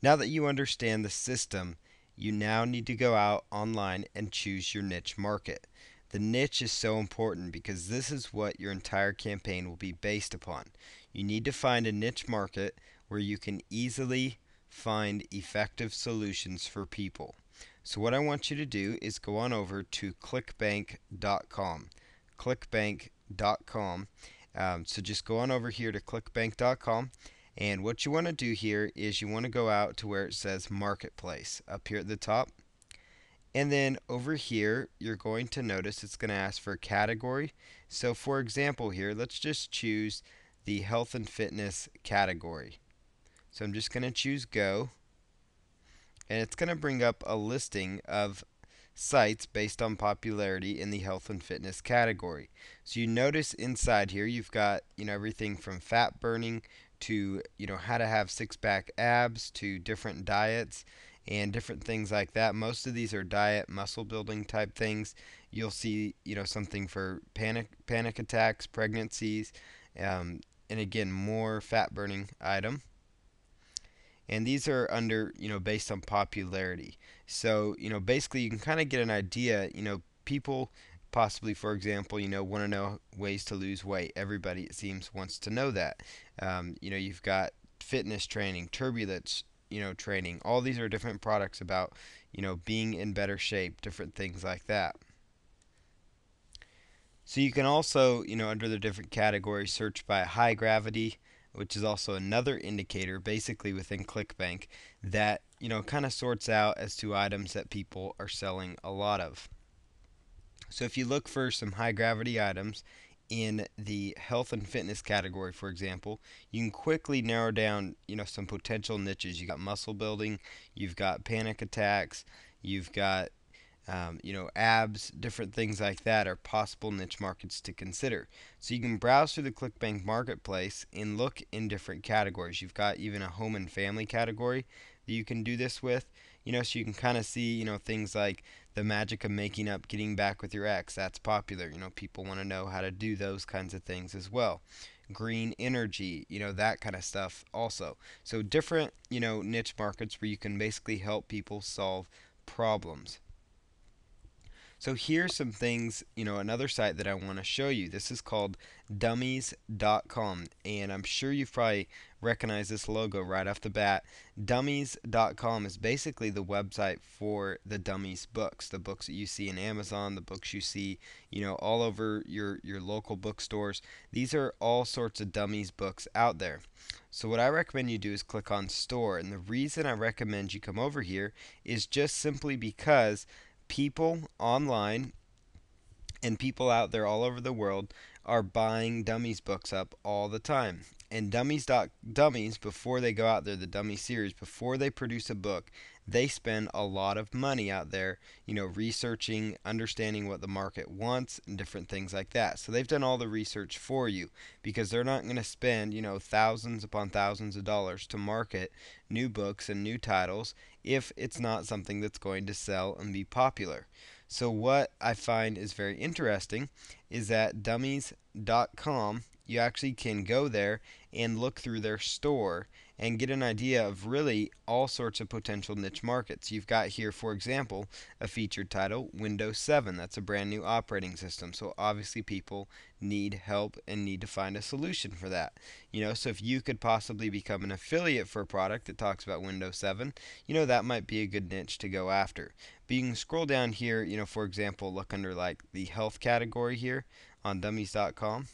Now that you understand the system, you now need to go out online and choose your niche market. The niche is so important because this is what your entire campaign will be based upon. You need to find a niche market where you can easily find effective solutions for people. So, what I want you to do is go on over to clickbank.com. Clickbank.com. So, just go on over here to clickbank.com. And what you want to do here is you want to go out to where it says Marketplace up here at the top. And then over here, you're going to notice it's going to ask for a category. So for example here, let's just choose the health and fitness category. So I'm just going to choose go. And it's going to bring up a listing of sites based on popularity in the health and fitness category. So you notice inside here you've got, everything from fat burning to, how to have six-pack abs to different diets and different things like that. Most of these are diet muscle building type things. You'll see, something for panic attacks, pregnancies, and again more fat burning item. And these are under, based on popularity. So, basically you can kind of get an idea, people possibly, for example, want to know ways to lose weight. Everybody, it seems, wants to know that. You've got fitness training, turbulence, training. All these are different products about, being in better shape, different things like that. So you can also, under the different categories, search by high gravity, which is also another indicator basically within ClickBank that, kind of sorts out as to items that people are selling a lot of. So if you look for some high gravity items in the health and fitness category, for example, you can quickly narrow down, some potential niches. You got muscle building, you've got panic attacks, you've got abs, different things like that are possible niche markets to consider. So you can browse through the ClickBank marketplace and look in different categories. You've got even a home and family category that you can do this with. So you can kind of see, things like the magic of making up, getting back with your ex. That's popular. People want to know how to do those kinds of things as well. Green energy, that kind of stuff also. So different, niche markets where you can basically help people solve problems. So here's some things, another site that I want to show you. This is called dummies.com, and I'm sure you've probably recognized this logo right off the bat. Dummies.com is basically the website for the Dummies books, the books that you see in Amazon, the books you see, all over your local bookstores. These are all sorts of Dummies books out there. So what I recommend you do is click on store, and the reason I recommend you come over here is just simply because people online and people out there all over the world are buying Dummies books up all the time. And Dummies, before they go out there, the Dummy series, before they produce a book, they spend a lot of money out there, researching, understanding what the market wants, and different things like that. So they've done all the research for you because they're not going to spend, thousands upon thousands of dollars to market new books and new titles if it's not something that's going to sell and be popular. So what I find is very interesting is that dummies.com, you actually can go there and look through their store and get an idea of really all sorts of potential niche markets. You've got here, for example, a featured title, Windows 7. That's a brand new operating system. So obviously people need help and need to find a solution for that. So if you could possibly become an affiliate for a product that talks about Windows 7, that might be a good niche to go after. But you can scroll down here, for example, look under like the health category here on dummies.com.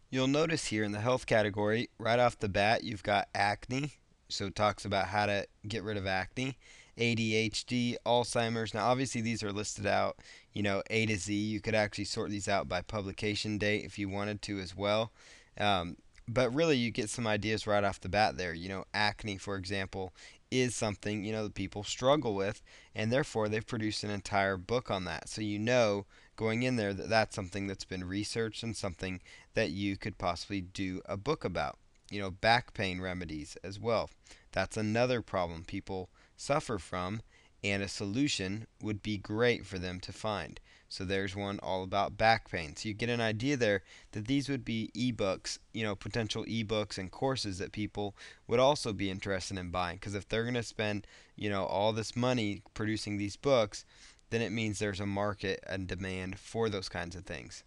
You'll notice here in the health category, right off the bat, you've got acne. So it talks about how to get rid of acne, ADHD, Alzheimer's. Now, obviously, these are listed out, A to Z. You could actually sort these out by publication date if you wanted to as well. But really, you get some ideas right off the bat there. Acne, for example, is something, that people struggle with, and therefore they've produced an entire book on that. So going in there that that's something that's been researched and something that you could possibly do a book about. Back pain remedies as well. That's another problem people suffer from, and a solution would be great for them to find. So there's one all about back pain. So you get an idea there that these would be ebooks, potential ebooks and courses that people would also be interested in buying. Because if they're going to spend, all this money producing these books, then it means there's a market and demand for those kinds of things.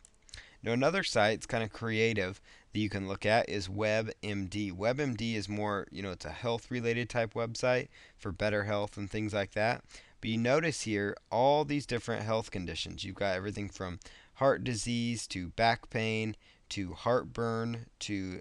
Now, another site that's kind of creative that you can look at is WebMD. WebMD is more, it's a health related type website for better health and things like that. But you notice here all these different health conditions. You've got everything from heart disease to back pain to heartburn to,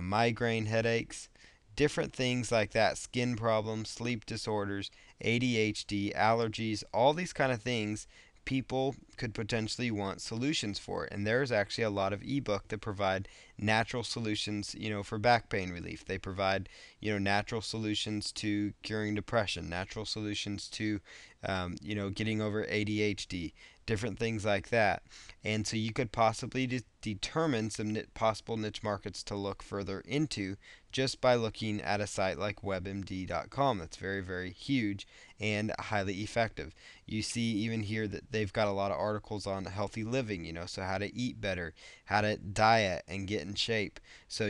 migraine headaches, different things like that, skin problems, sleep disorders, ADHD, allergies, all these kind of things people could potentially want solutions for. And there's actually a lot of ebook that provide natural solutions, for back pain relief. They provide, natural solutions to curing depression, natural solutions to, getting over ADHD, different things like that. And so you could possibly determine some possible niche markets to look further into just by looking at a site like WebMD.com. That's very, very huge and highly effective. You see even here that they've got a lot of articles on healthy living, so how to eat better, how to diet and get in shape. So,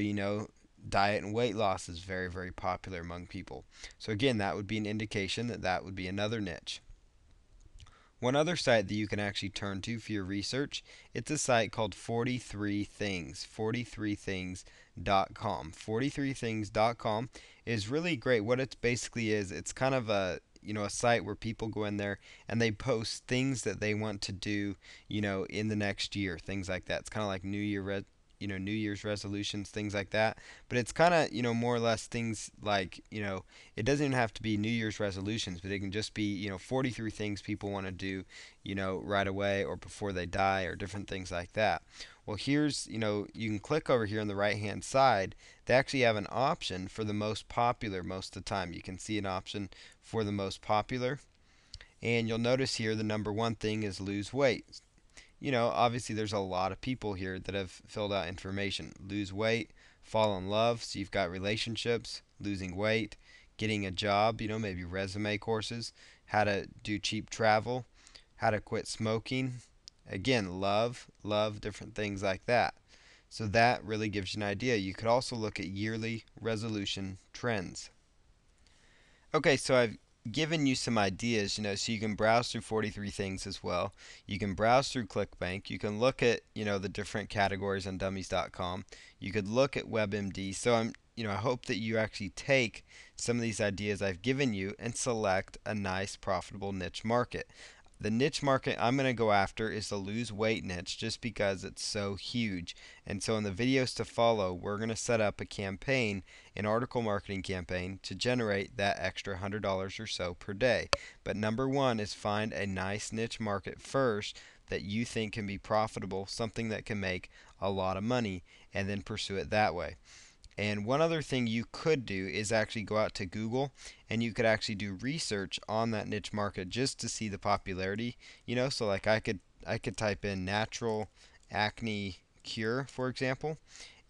diet and weight loss is very, very popular among people. So, again, that would be an indication that that would be another niche. One other site that you can actually turn to for your research, it's a site called 43 Things, 43things.com. 43things.com is really great. What it basically is, it's kind of a site where people go in there and they post things that they want to do, in the next year, things like that. It's kind of like New Year's resolutions, things like that. But it's kind of, more or less things like, it doesn't even have to be New Year's resolutions, but it can just be, 43 things people want to do, right away or before they die or different things like that. Well, here's, you can click over here on the right hand side. They actually have an option for the most popular most of the time. You can see an option for the most popular. And you'll notice here the number one thing is lose weight. Obviously there's a lot of people here that have filled out information. Lose weight, fall in love, so you've got relationships, losing weight, getting a job, maybe resume courses, how to do cheap travel, how to quit smoking. Again, love, different things like that. So that really gives you an idea. You could also look at yearly resolution trends. Okay, so I've given you some ideas, so you can browse through 43 things as well. You can browse through ClickBank. You can look at, the different categories on dummies.com. You could look at WebMD. So I hope that you actually take some of these ideas I've given you and select a nice profitable niche market. The niche market I'm going to go after is the lose weight niche just because it's so huge. And so in the videos to follow, we're going to set up a campaign, an article marketing campaign, to generate that extra $100 or so per day. But number one is find a nice niche market first that you think can be profitable, something that can make a lot of money, and then pursue it that way. And one other thing you could do is actually go out to Google and you could actually do research on that niche market just to see the popularity. So like I could type in natural acne cure, for example,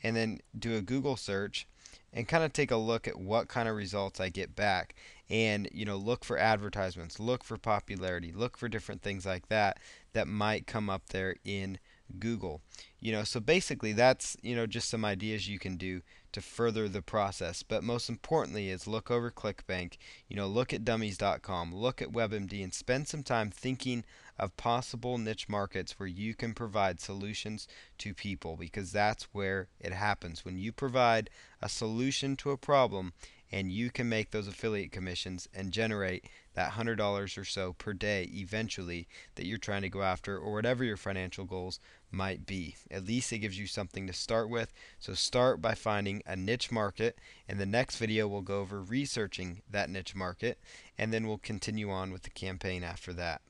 and then do a Google search and kind of take a look at what kind of results I get back. And look for advertisements, look for popularity, look for different things like that that might come up there in Google. So basically that's, just some ideas you can do to further the process. But most importantly is look over ClickBank, look at dummies.com, look at WebMD, and spend some time thinking of possible niche markets where you can provide solutions to people, because that's where it happens. When you provide a solution to a problem and you can make those affiliate commissions and generate that $100 or so per day eventually that you're trying to go after, or whatever your financial goals might be. At least it gives you something to start with. So start by finding a niche market. In the next video, we'll go over researching that niche market, and then we'll continue on with the campaign after that.